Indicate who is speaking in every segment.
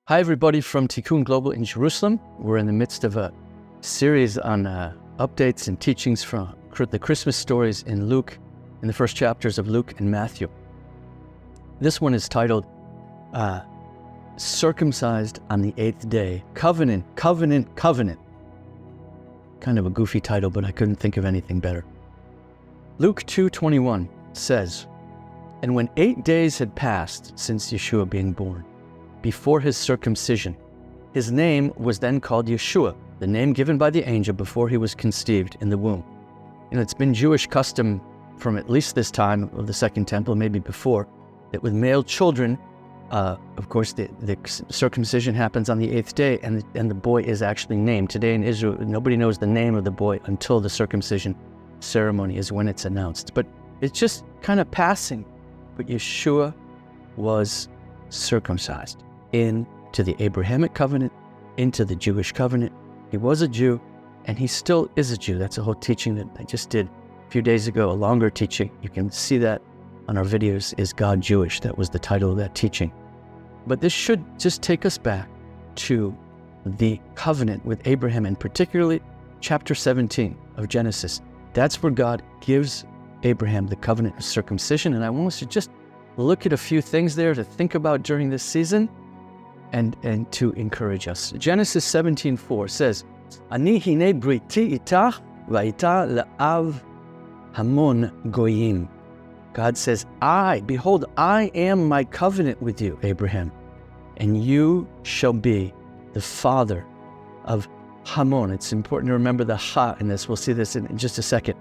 Speaker 1: Hi, everybody from Tikkun Global in Jerusalem. We're in the midst of a series on updates and teachings from the Christmas stories in Luke, in the first chapters of Luke and Matthew. This one is titled Circumcised on the 8th Day. Covenant, covenant, covenant. Kind of a goofy title, but I couldn't think of anything better. Luke 2:21 says, "And when 8 days had passed since Yeshua being born, before his circumcision, his name was then called Yeshua, the name given by the angel before he was conceived in the womb." And it's been Jewish custom from at least this time of the Second Temple, maybe before, that with male children, of course, the circumcision happens on the 8th day, and the boy is actually named. Today in Israel, nobody knows the name of the boy until the circumcision ceremony is when it's announced. But it's just kind of passing. But Yeshua was circumcised into the Abrahamic covenant, into the Jewish covenant. He was a Jew, and he still is a Jew. That's a whole teaching that I just did a few days ago, a longer teaching. You can see that on our videos, Is God Jewish? That was the title of that teaching. But this should just take us back to the covenant with Abraham, and particularly chapter 17 of Genesis. That's where God gives Abraham the covenant of circumcision. And I want us to just look at a few things there to think about during this season and to encourage us. Genesis 17:4 says, "Ani hine briti itach va'ita la'av hamon goyim." God says, behold, I am my covenant with you, Abraham, and you shall be the father of Hamon. It's important to remember the ha in this. We'll see this in just a second.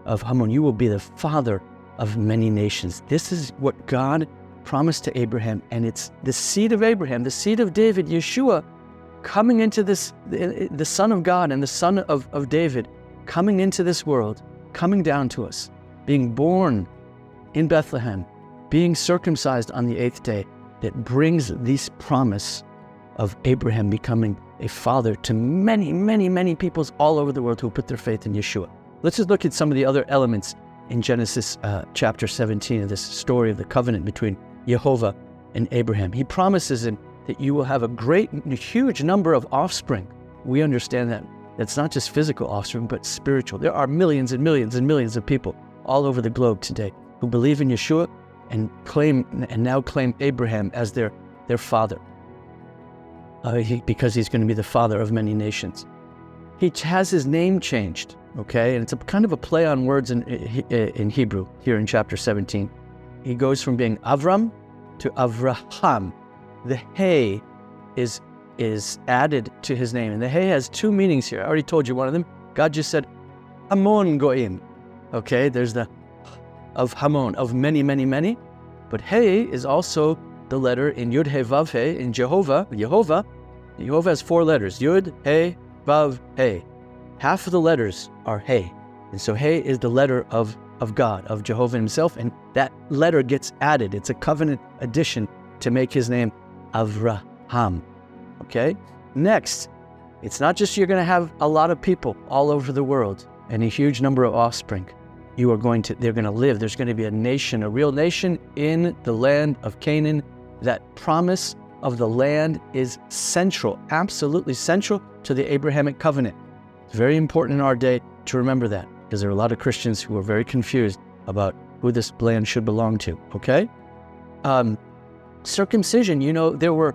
Speaker 1: Of Hamon, you will be the father of many nations. This is what God promised to Abraham, and it's the seed of Abraham, the seed of David, Yeshua, coming into this, the Son of God and the Son of David, coming into this world, coming down to us, being born in Bethlehem, being circumcised on the 8th day, that brings this promise of Abraham becoming a father to many, many, many peoples all over the world who put their faith in Yeshua. Let's just look at some of the other elements in Genesis chapter 17 of this story of the covenant between Jehovah and Abraham. He promises him that you will have a huge number of offspring. We understand that. That's not just physical offspring, but spiritual. There are millions and millions and millions of people all over the globe today who believe in Yeshua and now claim Abraham as their father, because he's going to be the father of many nations. He has his name changed, okay? And it's a kind of a play on words in Hebrew here in chapter 17. He goes from being Avram to Avraham. The Hey is added to his name, and the Hey has two meanings here. I already told you one of them. God just said, Hamon Goim. Okay, there's the of Hamon, of many, many, many. But Hey is also the letter in Yud, He, Vav, He, in Jehovah. Jehovah has 4 letters, Yud, He, Vav, He. Half of the letters are He. And so He is the letter of God, of Jehovah himself, and that letter gets added. It's a covenant addition to make his name Avraham. Okay? Next, it's not just you're going to have a lot of people all over the world and a huge number of offspring. They're going to live. There's going to be a nation, a real nation in the land of Canaan. That promise of the land is central, absolutely central to the Abrahamic covenant. It's very important in our day to remember that, because there are a lot of Christians who are very confused about who this land should belong to, okay? Circumcision, there were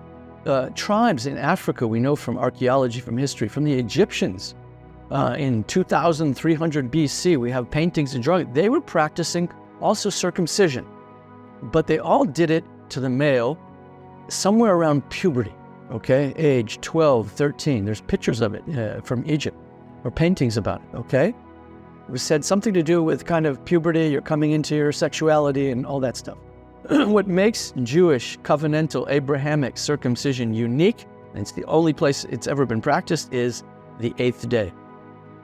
Speaker 1: tribes in Africa, we know from archaeology, from history, from the Egyptians. In 2300 BC, we have paintings and drawings. They were practicing also circumcision, but they all did it to the male somewhere around puberty, okay? Age 12, 13. There's pictures of it from Egypt, or paintings about it, okay? It was said something to do with kind of puberty, you're coming into your sexuality and all that stuff. What makes Jewish, covenantal, Abrahamic circumcision unique, and it's the only place it's ever been practiced, is the 8th day.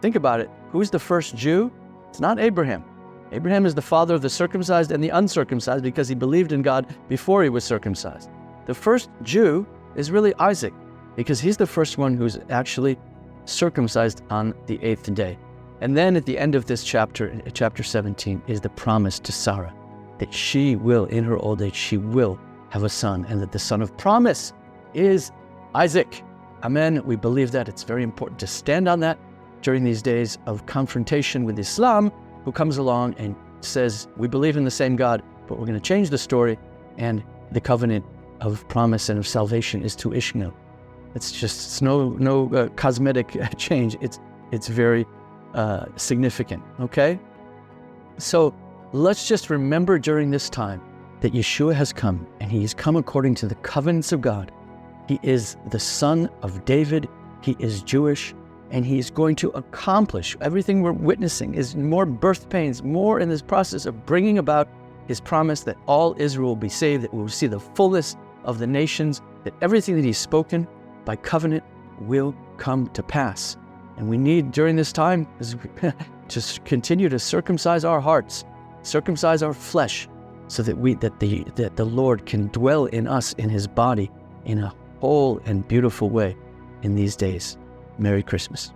Speaker 1: Think about it. Who's the first Jew? It's not Abraham. Abraham is the father of the circumcised and the uncircumcised because he believed in God before he was circumcised. The first Jew is really Isaac, because he's the first one who's actually circumcised on the 8th day. And then at the end of this chapter, chapter 17, is the promise to Sarah that she will, in her old age, she will have a son, and that the son of promise is Isaac. Amen. We believe that. It's very important to stand on that during these days of confrontation with Islam, who comes along and says, we believe in the same God, but we're going to change the story, and the covenant of promise and of salvation is to Ishmael. It's no cosmetic change. It's very significant, okay? So let's just remember during this time that Yeshua has come, and he has come according to the covenants of God. He is the son of David. He is Jewish, and he is going to accomplish everything we're witnessing is more birth pains, more in this process of bringing about his promise that all Israel will be saved, that we will see the fullness of the nations, that everything that he's spoken by covenant will come to pass. And we need during this time to continue to circumcise our hearts, circumcise our flesh, so that the Lord can dwell in us in his body in a whole and beautiful way in these days. Merry Christmas.